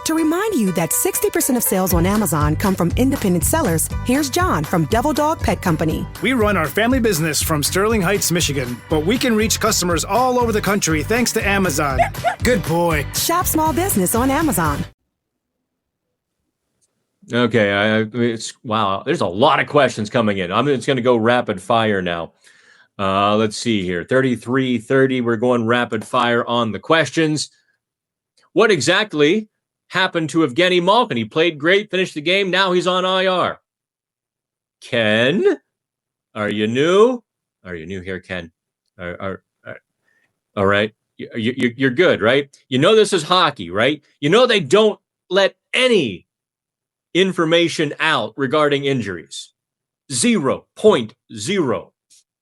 To remind you that 60% of sales on Amazon come from independent sellers, here's John from Devil Dog Pet Company. We run our family business from Sterling Heights, Michigan, but we can reach customers all over the country thanks to Amazon. Good boy. Shop small business on Amazon. Okay, wow. There's a lot of questions coming in. I'm just going to go rapid fire now. Let's see here. 33:30. We're going rapid fire on the questions. What exactly happened to Evgeny Malkin? He played great, finished the game. Now he's on IR. Ken, are you new? Are you new here, Ken? All right. You're good, right? You know this is hockey, right? You know they don't let any information out regarding injuries. 0.0.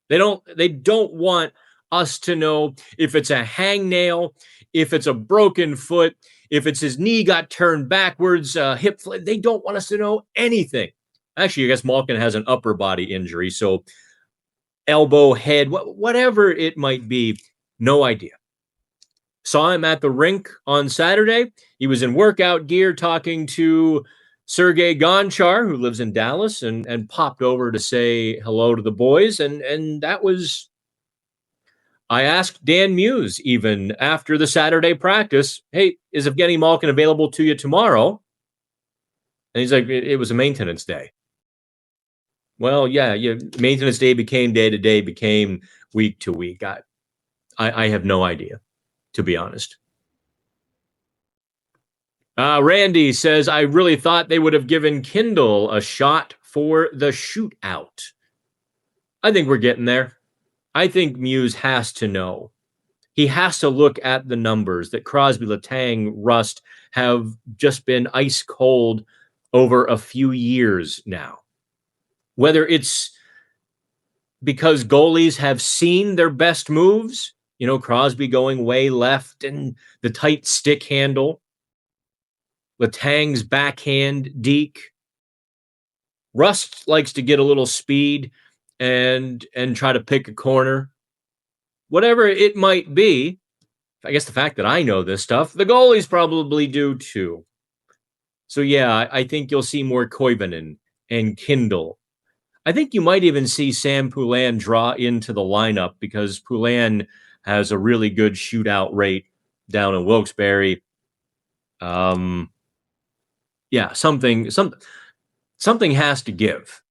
They don't want us to know if it's a hangnail, if it's a broken foot, if it's his knee got turned backwards, hip. They don't want us to know anything. Actually, I guess Malkin has an upper body injury, so elbow, head, whatever it might be, no idea. Saw him at the rink on Saturday. He was in workout gear talking to Sergei Gonchar, who lives in Dallas, and popped over to say hello to the boys. And that was, I asked Dan Muse even after the Saturday practice, hey, is Evgeny Malkin available to you tomorrow? And he's like, it was a maintenance day. Well, yeah, maintenance day became day to day, became week to week. I have no idea, to be honest. Randy says, I really thought they would have given Kindle a shot for the shootout. I think we're getting there. I think Muse has to know. He has to look at the numbers that Crosby, Letang, Rust have just been ice cold over a few years now. Whether it's because goalies have seen their best moves, Crosby going way left and the tight stick handle, Letang's backhand deke. Rust likes to get a little speed and try to pick a corner. Whatever it might be, I guess the fact that I know this stuff, the goalies probably do too. So yeah, I think you'll see more Koivunen and Kindle. I think you might even see Sam Poulin draw into the lineup because Poulin has a really good shootout rate down in Wilkes-Barre. Yeah, something has to give.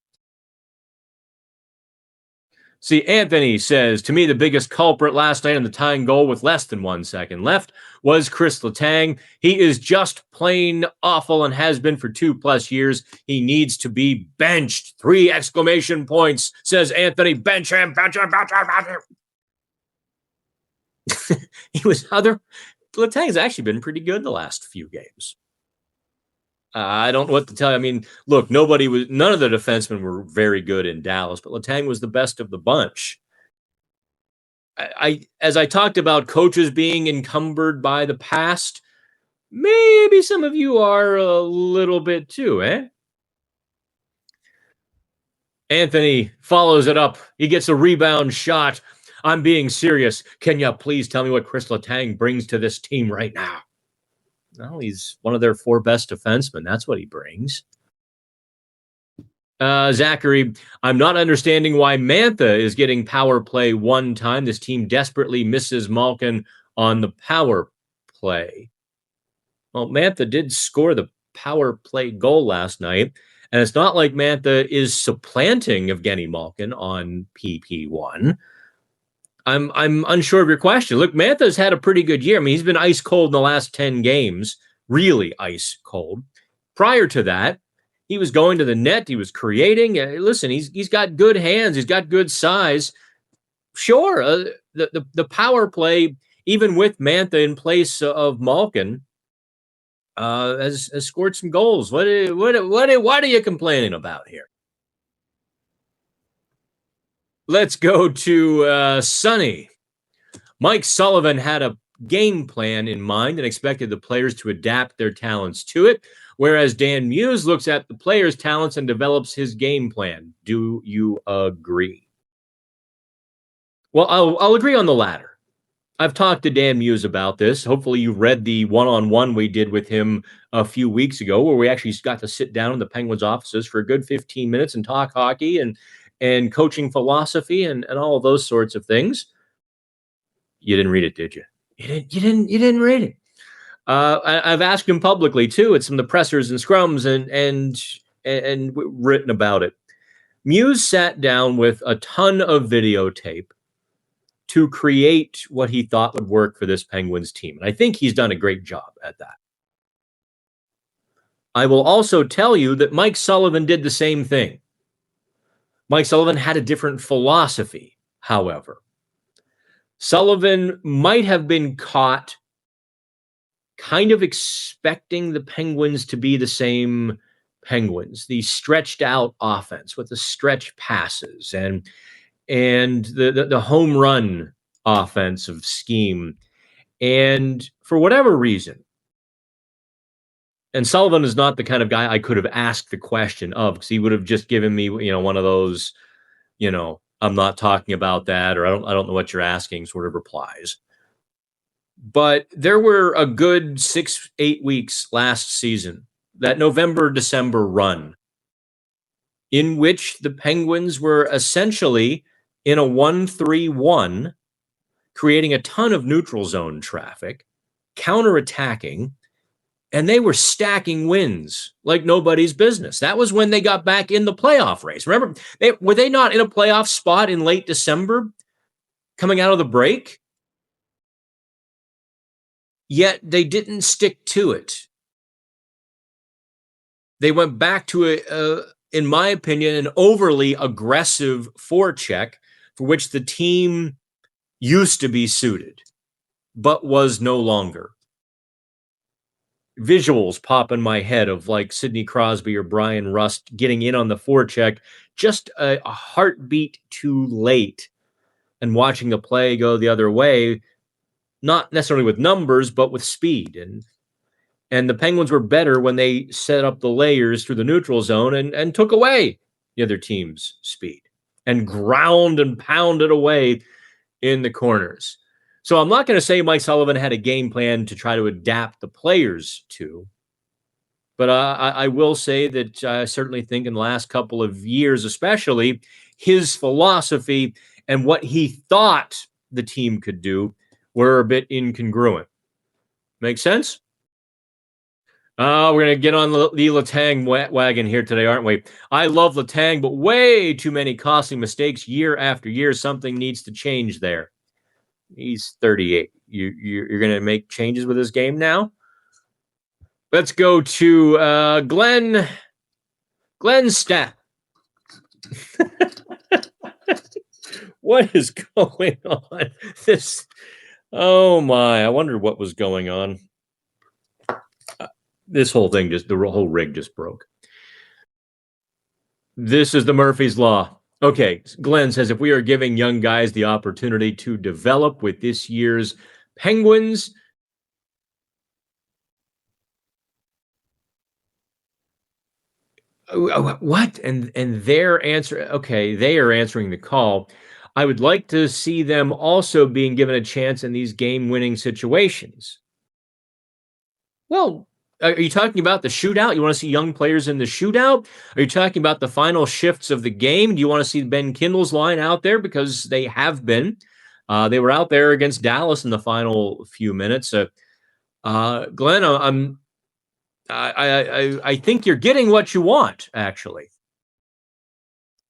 See, Anthony says, to me, the biggest culprit last night on the tying goal with less than 1 second left was Chris Letang. He is just plain awful and has been for 2+ years. He needs to be benched. 3 exclamation points, says Anthony. Bench him, bench him, bench him, bench him. Letang's actually been pretty good the last few games. I don't know what to tell you. I mean, look, none of the defensemen were very good in Dallas, but Letang was the best of the bunch. As I talked about coaches being encumbered by the past, maybe some of you are a little bit too, eh? Anthony follows it up. He gets a rebound shot. I'm being serious. Can you please tell me what Chris Letang brings to this team right now? Well, he's one of their 4 best defensemen. That's what he brings. Zachary, I'm not understanding why Mantha is getting power play 1 time. This team desperately misses Malkin on the power play. Well, Mantha did score the power play goal last night, and it's not like Mantha is supplanting Evgeny Malkin on PP1. I'm unsure of your question. Look, Mantha's had a pretty good year. I mean, he's been ice cold in the last 10 games, really ice cold. Prior to that, he was going to the net. He was creating. Listen, he's got good hands. He's got good size. Sure, the power play, even with Mantha in place of Malkin, has scored some goals. What are you complaining about here? Let's go to Sonny. Mike Sullivan had a game plan in mind and expected the players to adapt their talents to it, whereas Dan Muse looks at the players' talents and develops his game plan. Do you agree? Well, I'll agree on the latter. I've talked to Dan Muse about this. Hopefully, you read the one-on-one we did with him a few weeks ago, where we actually got to sit down in the Penguins offices for a good 15 minutes and talk hockey and coaching philosophy and all of those sorts of things. You didn't read it, did you? You didn't read it. I've asked him publicly too at some of the pressers and scrums and written about it. Muse sat down with a ton of videotape to create what he thought would work for this Penguins team. And I think he's done a great job at that. I will also tell you that Mike Sullivan did the same thing. Mike Sullivan had a different philosophy, however. Sullivan might have been caught kind of expecting the Penguins to be the same Penguins, the stretched out offense with the stretch passes and the home run offensive scheme. And for whatever reason, and Sullivan is not the kind of guy I could have asked the question of, because he would have just given me, one of those, I'm not talking about that, or I don't know what you're asking sort of replies. But there were a good 6-8 weeks last season, that November-December run, in which the Penguins were essentially in a 1-3-1, creating a ton of neutral zone traffic, counterattacking, and they were stacking wins like nobody's business. That was when they got back in the playoff race. Remember, were they not in a playoff spot in late December coming out of the break? Yet they didn't stick to it. They went back to, in my opinion, an overly aggressive forecheck for which the team used to be suited, but was no longer. Visuals pop in my head of like Sidney Crosby or Brian Rust getting in on the forecheck just a heartbeat too late and watching the play go the other way, not necessarily with numbers, but with speed. And the Penguins were better when they set up the layers through the neutral zone and took away the other team's speed and ground and pounded away in the corners. So I'm not going to say Mike Sullivan had a game plan to try to adapt the players to, but I will say that I certainly think in the last couple of years, especially, his philosophy and what he thought the team could do were a bit incongruent. Make sense? We're going to get on the Letang wagon here today, aren't we? I love Letang, but way too many costly mistakes year after year. Something needs to change there. He's 38. You're going to make changes with his game now? Let's go to Glenn Stapp. What is going on? Oh my, I wonder what was going on. This whole thing the whole rig just broke. This is the Murphy's Law. Okay, Glenn says, if we are giving young guys the opportunity to develop with this year's Penguins, what? And their answer, okay, they are answering the call. I would like to see them also being given a chance in these game-winning situations. Well, are you talking about the shootout? You want to see young players in the shootout? Are you talking about the final shifts of the game? Do you want to see Ben Kindle's line out there? Because they have been. They were out there against Dallas in the final few minutes. Glenn, I think you're getting what you want, actually.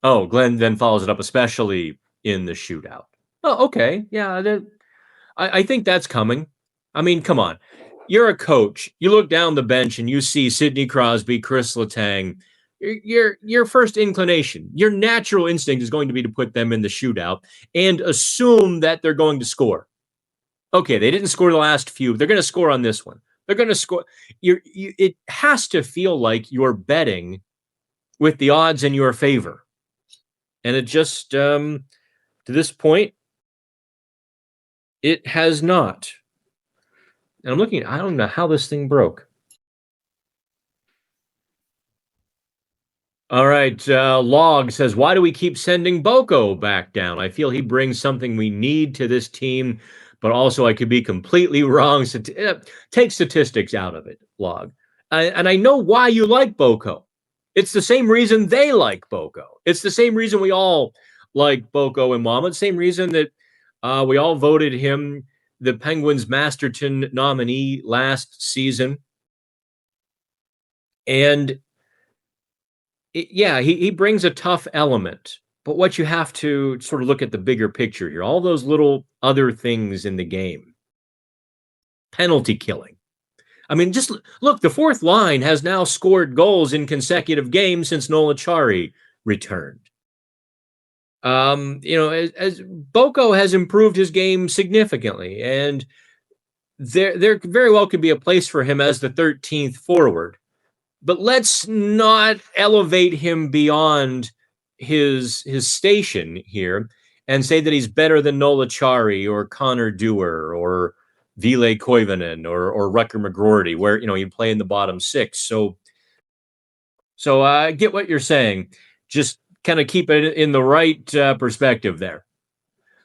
Oh, Glenn then follows it up, especially in the shootout. Oh, okay. Yeah, I think that's coming. I mean, come on. You're a coach. You look down the bench and you see Sidney Crosby, Chris Letang. Your first inclination, your natural instinct is going to be to put them in the shootout and assume that they're going to score. Okay, they didn't score the last few. They're going to score on this one. They're going to score. It has to feel like you're betting with the odds in your favor. And it just, to this point, it has not. And I'm looking, I don't know how this thing broke. All right, Log says, why do we keep sending Boko back down? I feel he brings something we need to this team, but also I could be completely wrong. So take statistics out of it, Log. And I know why you like Boko. It's the same reason they like Boko. It's the same reason we all like Boko and Mama. The same reason that we all voted him the Penguins Masterton nominee last season. And he brings a tough element. But what you have to sort of look at the bigger picture here, all those little other things in the game. Penalty killing. I mean, just look, the fourth line has now scored goals in consecutive games since Nola Chari returned. As Boko has improved his game significantly, and there very well could be a place for him as the 13th forward. But let's not elevate him beyond his station here and say that he's better than Nola Chari or Connor Dewar or Ville Koivunen or Rutger McGroarty, where you play in the bottom six. So I get what you're saying. Just kind of keep it in the right perspective there.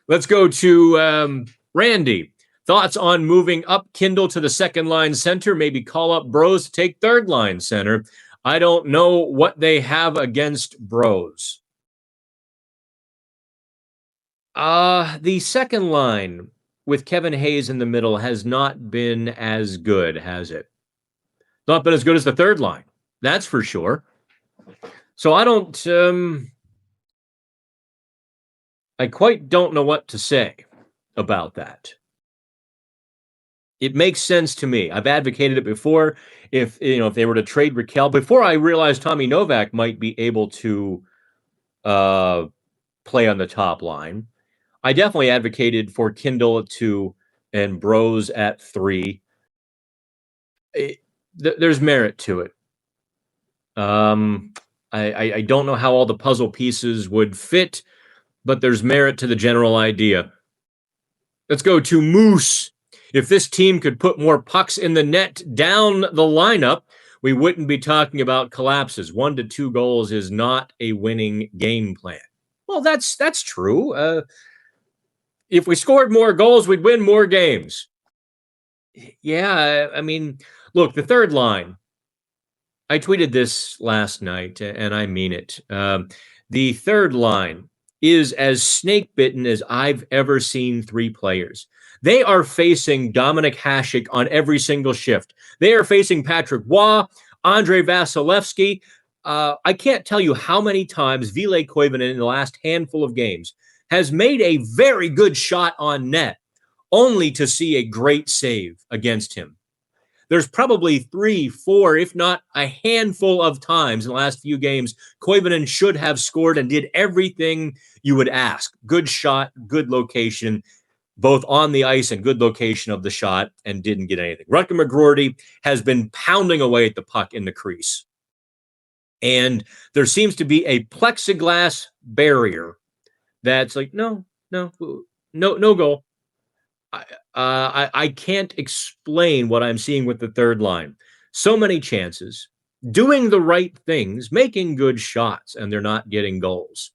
Let's go to Randy. Thoughts on moving up Kindle to the second line center? Maybe call up Bros to take third line center. I don't know what they have against Bros. The second line with Kevin Hayes in the middle has not been as good, has it? Not been as good as the third line. That's for sure. So I quite don't know what to say about that. It makes sense to me. I've advocated it before. If they were to trade Raquel, before I realized Tommy Novak might be able to play on the top line, I definitely advocated for Kindle at 2 and Bros at 3. There's merit to it. I don't know how all the puzzle pieces would fit, but there's merit to the general idea. Let's go to Moose. If this team could put more pucks in the net down the lineup, we wouldn't be talking about collapses. 1 to 2 goals is not a winning game plan. Well, that's true. If we scored more goals, we'd win more games. Yeah, I mean, look, the third line. I tweeted this last night, and I mean it. The third line is as snake-bitten as I've ever seen 3 players. They are facing Dominik Hasek on every single shift. They are facing Patrick Waugh, Andrei Vasilevsky. I can't tell you how many times Ville Koivunen in the last handful of games has made a very good shot on net, only to see a great save against him. There's probably 3, 4, if not a handful of times in the last few games, Koivunen should have scored and did everything you would ask. Good shot, good location, both on the ice and good location of the shot, and didn't get anything. Rutger McGroarty has been pounding away at the puck in the crease. And there seems to be a plexiglass barrier that's like, no goal. I can't explain what I'm seeing with the third line. So many chances, doing the right things, making good shots, and they're not getting goals.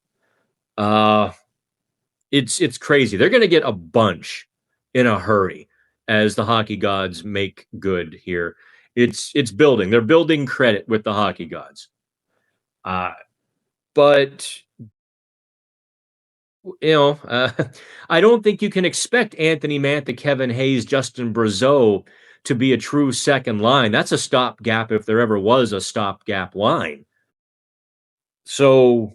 It's crazy. They're going to get a bunch in a hurry as the hockey gods make good here. It's building. They're building credit with the hockey gods. But I don't think you can expect Anthony Mantha, Kevin Hayes, Justin Brazeau to be a true second line. That's a stopgap if there ever was a stopgap line. So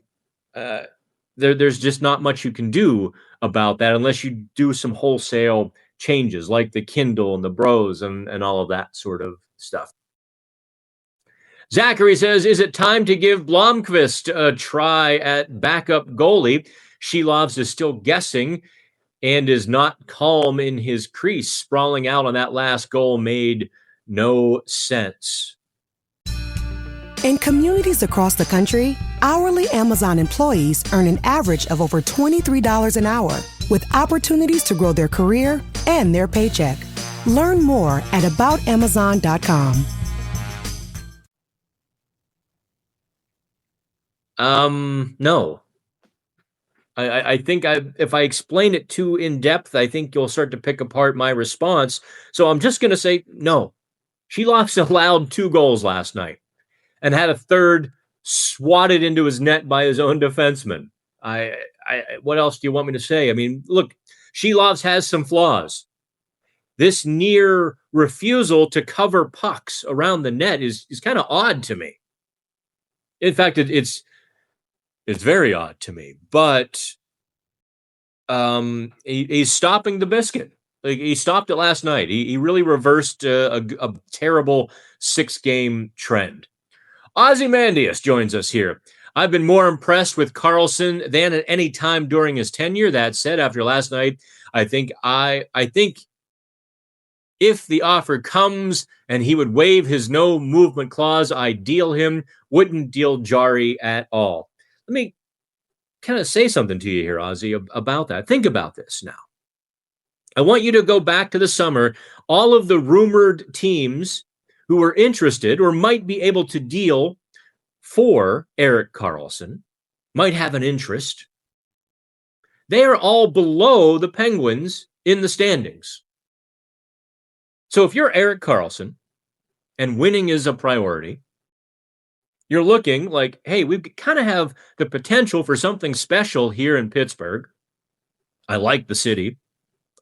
there's just not much you can do about that unless you do some wholesale changes like the Kindle and the Bros and all of that sort of stuff. Zachary says, is it time to give Blomqvist a try at backup goalie? Shilovs is still guessing and is not calm in his crease. Sprawling out on that last goal made no sense. In communities across the country, hourly Amazon employees earn an average of over $23 an hour, with opportunities to grow their career and their paycheck. Learn more at aboutamazon.com. No. I think if I explain it too in depth, I think you'll start to pick apart my response. So I'm just going to say no. Sheloff's allowed 2 goals last night and had a third swatted into his net by his own defenseman. What else do you want me to say? I mean, look, Sheloff's has some flaws. This near refusal to cover pucks around the net is kind of odd to me. In fact, it's very odd to me. But he's stopping the biscuit. Like, he stopped it last night. He really reversed a terrible 6-game trend. Ozymandias joins us here. I've been more impressed with Karlsson than at any time during his tenure. That said, after last night, I think if the offer comes and he would waive his no movement clause, I'd deal him. Wouldn't deal Jari at all. Let me kind of say something to you here, Ozzy, about that. Think about this now. I want you to go back to the summer. All of the rumored teams who were interested or might be able to deal for Erik Karlsson, might have an interest. They are all below the Penguins in the standings. So if you're Erik Karlsson and winning is a priority, you're looking like, hey, we kind of have the potential for something special here in Pittsburgh. I like the city.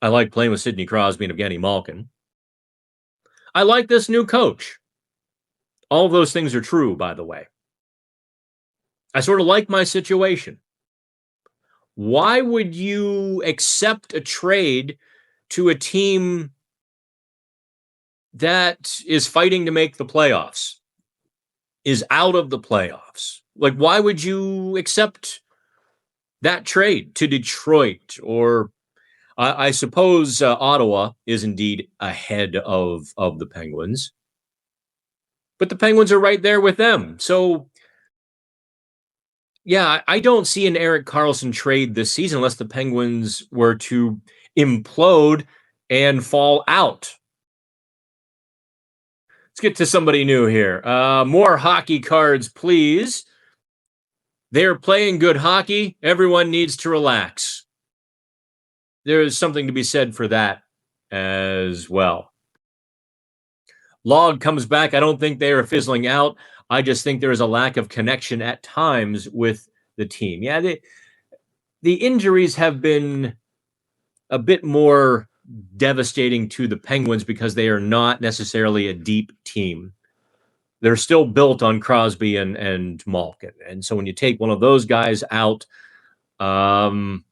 I like playing with Sidney Crosby and Evgeny Malkin. I like this new coach. All of those things are true, by the way. I sort of like my situation. Why would you accept a trade to a team that is fighting to make the playoffs, is out of the playoffs? Like, why would you accept that trade to Detroit? Or I suppose Ottawa is indeed ahead of the Penguins, but the Penguins are right there with them. So, yeah, I don't see an Erik Karlsson trade this season unless the Penguins were to implode and fall out. Let's get to somebody new here. More hockey cards, please. They're playing good hockey. Everyone needs to relax. There is something to be said for that as well. Log comes back. I don't think they are fizzling out. I just think there is a lack of connection at times with the team. Yeah, the injuries have been a bit more devastating to the Penguins because they are not necessarily a deep team. They're still built on Crosby and Malkin. And so when you take one of those guys out, and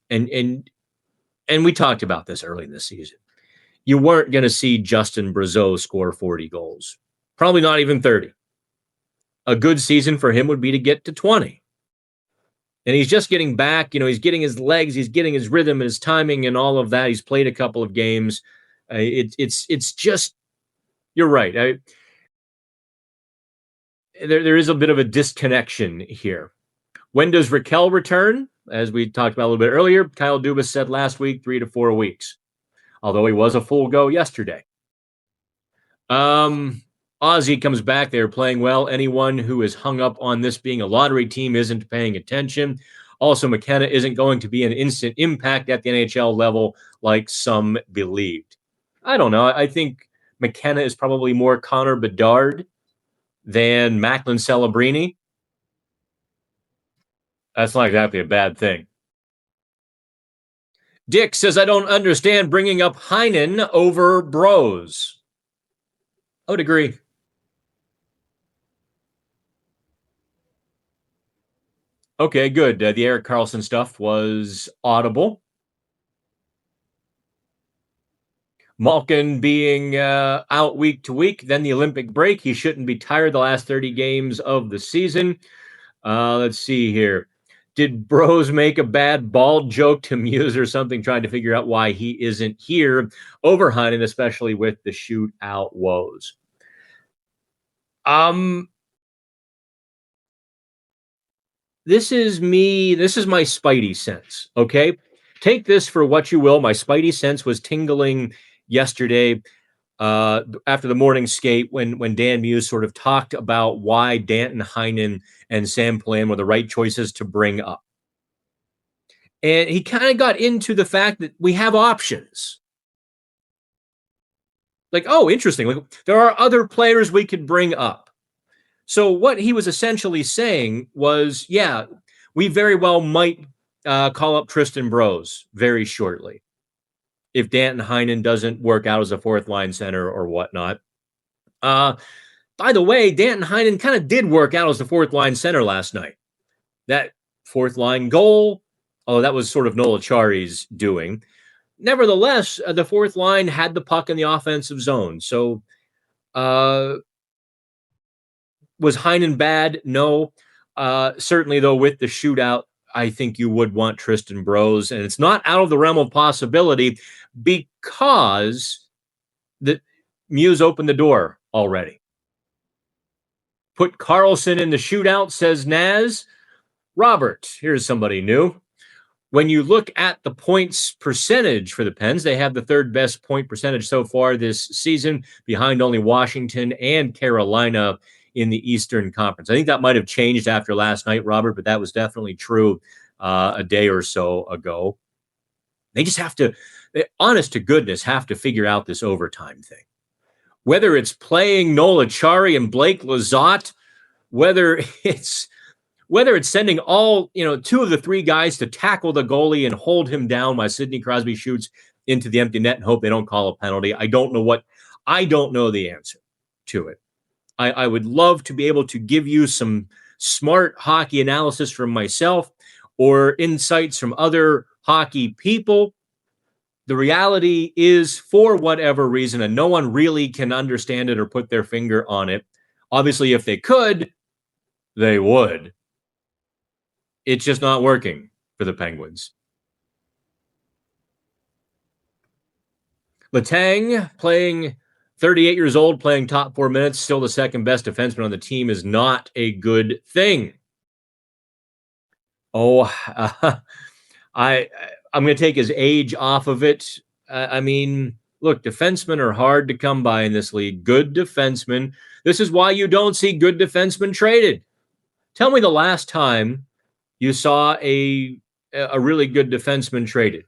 we talked about this early in the season, you weren't going to see Justin Brazeau score 40 goals. Probably not even 30. A good season for him would be to get to 20. And he's just getting back. You know, he's getting his legs, he's getting his rhythm and his timing and all of that. He's played a couple of games. It's just, you're right. There is a bit of a disconnection here. When does Raquel return? As we talked about a little bit earlier, Kyle Dubas said last week, 3 to 4 weeks. Although he was a full go yesterday. Ozzy comes back. They're playing well. Anyone who is hung up on this being a lottery team isn't paying attention. Also, McKenna isn't going to be an instant impact at the NHL level like some believed. I don't know. I think McKenna is probably more Connor Bedard than Macklin Celebrini. That's not exactly a bad thing. Dick says, I don't understand bringing up Heinen over Bros. I would agree. Okay, good. The Erik Karlsson stuff was audible. Malkin being out week to week, then the Olympic break. He shouldn't be tired the last 30 games of the season. Let's see here. Did Bros make a bad bald joke to Muse or something, trying to figure out why he isn't here over Heinen, especially with the shootout woes? This is me. This is my spidey sense, okay? Take this for what you will. My spidey sense was tingling yesterday after the morning skate when Dan Muse sort of talked about why Danton Heinen and Sam Plan were the right choices to bring up. And he kind of got into the fact that we have options. Like, oh, interesting. Like, there are other players we could bring up. So what he was essentially saying was, yeah, we very well might call up Tristan Brose very shortly if Danton Heinen doesn't work out as a fourth line center or whatnot. By the way, Danton Heinen kind of did work out as the fourth line center last night. That fourth line goal, that was sort of Noel Acciari's doing. Nevertheless, the fourth line had the puck in the offensive zone. So was Heinen bad? No. Certainly, though, with the shootout, I think you would want Tristan Brose. And it's not out of the realm of possibility because the Muse opened the door already. Put Carlson in the shootout, says Naz. Robert, here's somebody new. When you look at the points percentage for the Pens, they have the third best point percentage so far this season, behind only Washington and Carolina in the Eastern Conference. I think that might have changed after last night, Robert, but that was definitely true a day or so ago. They just have to, honest to goodness, have to figure out this overtime thing. Whether it's playing Noel Acciari and Blake Lizotte, whether it's sending all, two of the three guys to tackle the goalie and hold him down while Sidney Crosby shoots into the empty net and hope they don't call a penalty. I don't know the answer to it. I would love to be able to give you some smart hockey analysis from myself or insights from other hockey people. The reality is, for whatever reason, and no one really can understand it or put their finger on it. Obviously, if they could, they would. It's just not working for the Penguins. Letang, playing 38 years old, playing top 4 minutes, still the second best defenseman on the team, is not a good thing. I'm going to take his age off of it. Look, defensemen are hard to come by in this league. Good defensemen. This is why you don't see good defensemen traded. Tell me the last time you saw a really good defenseman traded.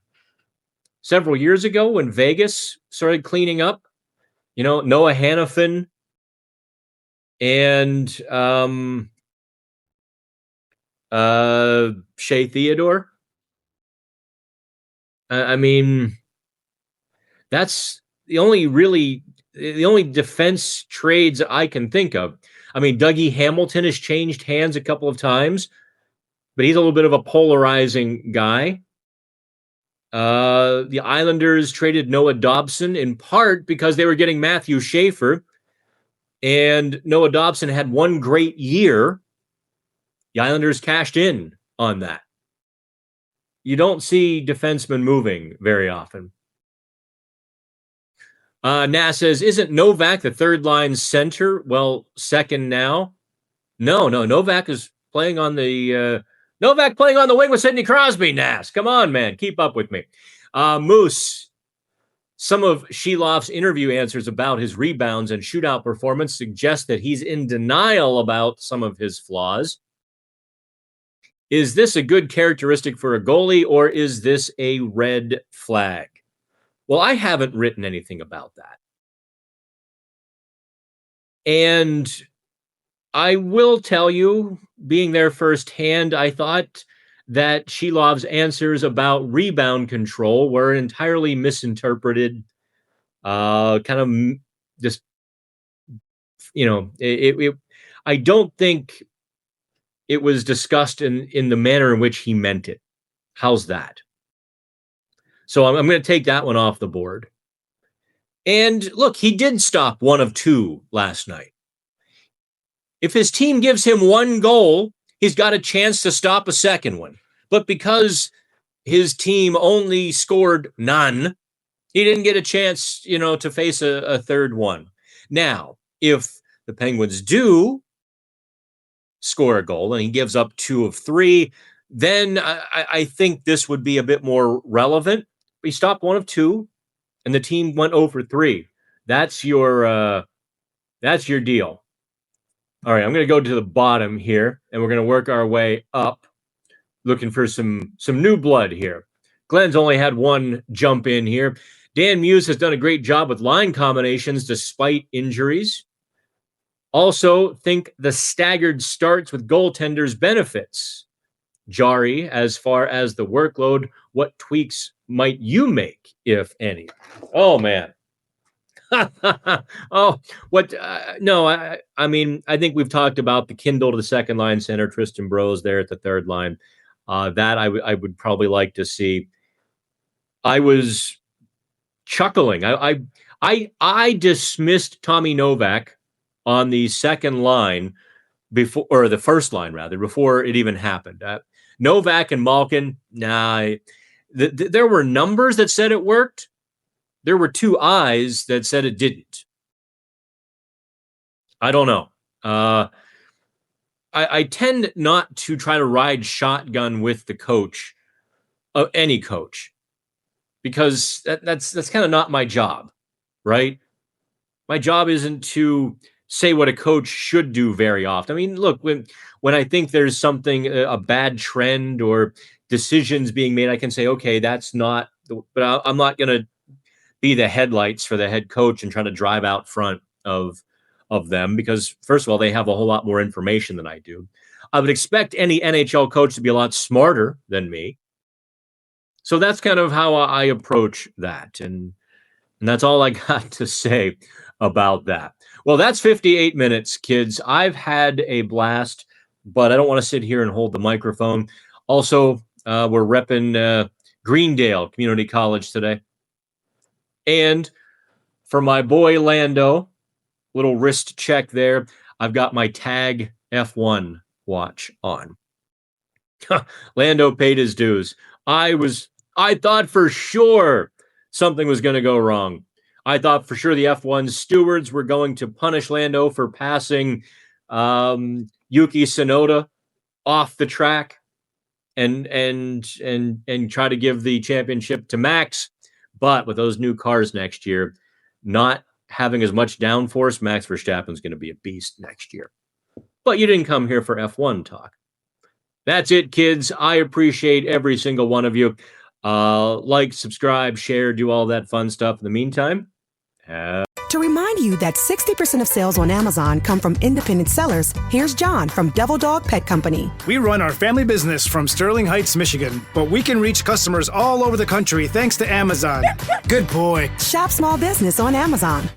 Several years ago when Vegas started cleaning up, Noah Hannafin and Shea Theodore. That's the only defense trades I can think of. Dougie Hamilton has changed hands a couple of times, but he's a little bit of a polarizing guy. The Islanders traded Noah Dobson in part because they were getting Matthew Schaefer, and Noah Dobson had one great year. The Islanders cashed in on that. You don't see defensemen moving very often. Nass says, isn't Novak the third line center? Well, second now. No. Novak is playing on the wing with Sidney Crosby. Nass, come on, man, keep up with me. Moose, some of Sheloff's interview answers about his rebounds and shootout performance suggest that he's in denial about some of his flaws. Is this a good characteristic for a goalie, or is this a red flag? Well, I haven't written anything about that. And I will tell you, being there firsthand, I thought that Shelov's answers about rebound control were entirely misinterpreted. I don't think it was discussed in the manner in which he meant it. How's that? So I'm going to take that one off the board. And look, he did stop 1 of 2 last night. If his team gives him 1 goal, he's got a chance to stop a second one. But because his team only scored none, he didn't get a chance, to face a third one. Now, if the Penguins do score a goal and he gives up 2 of 3, then I think this would be a bit more relevant. He stopped 1 of 2, and the team went 0 for 3. That's your deal. All right, I'm going to go to the bottom here, and we're going to work our way up. looking for some new blood here. Glenn's only had one jump in here. Dan Muse has done a great job with line combinations despite injuries. Also, think the staggered starts with goaltenders benefits. Jari, as far as the workload, what tweaks might you make, if any? Oh, man. Oh, what? No, I mean, I think we've talked about the Kindle to the second line center, Tristan Brose there at the third line. That I would probably like to see. I was chuckling. I dismissed Tommy Novak on the second line before, or the first line rather, before it even happened. Novak and Malkin, nah. There were numbers that said it worked. There were two eyes that said it didn't. I don't know. I tend not to try to ride shotgun with the coach, any coach, because that's kind of not my job, right? My job isn't to say what a coach should do very often. I mean, look, when I think there's something, a bad trend or decisions being made, I can say, okay, that's not, but I'm not going to be the headlights for the head coach and try to drive out front of them, because first of all, they have a whole lot more information than I do. I would expect any NHL coach to be a lot smarter than me. So that's kind of how I approach that. And that's all I got to say about that. Well, that's 58 minutes, kids. I've had a blast, but I don't want to sit here and hold the microphone. Also, we're repping Greendale Community College today. And for my boy Lando, little wrist check there, I've got my Tag F1 watch on. Lando paid his dues. I thought for sure something was going to go wrong. I thought for sure the F1 stewards were going to punish Lando for passing Yuki Tsunoda off the track and try to give the championship to Max. But with those new cars next year, not having as much downforce, Max Verstappen's going to be a beast next year. But you didn't come here for F1 talk. That's it, kids. I appreciate every single one of you. Like, subscribe, share, do all that fun stuff. In the meantime, To remind you that 60% of sales on Amazon come from independent sellers, here's John from Devil Dog Pet Company. We run our family business from Sterling Heights, Michigan, but we can reach customers all over the country thanks to Amazon. Good boy. Shop small business on Amazon.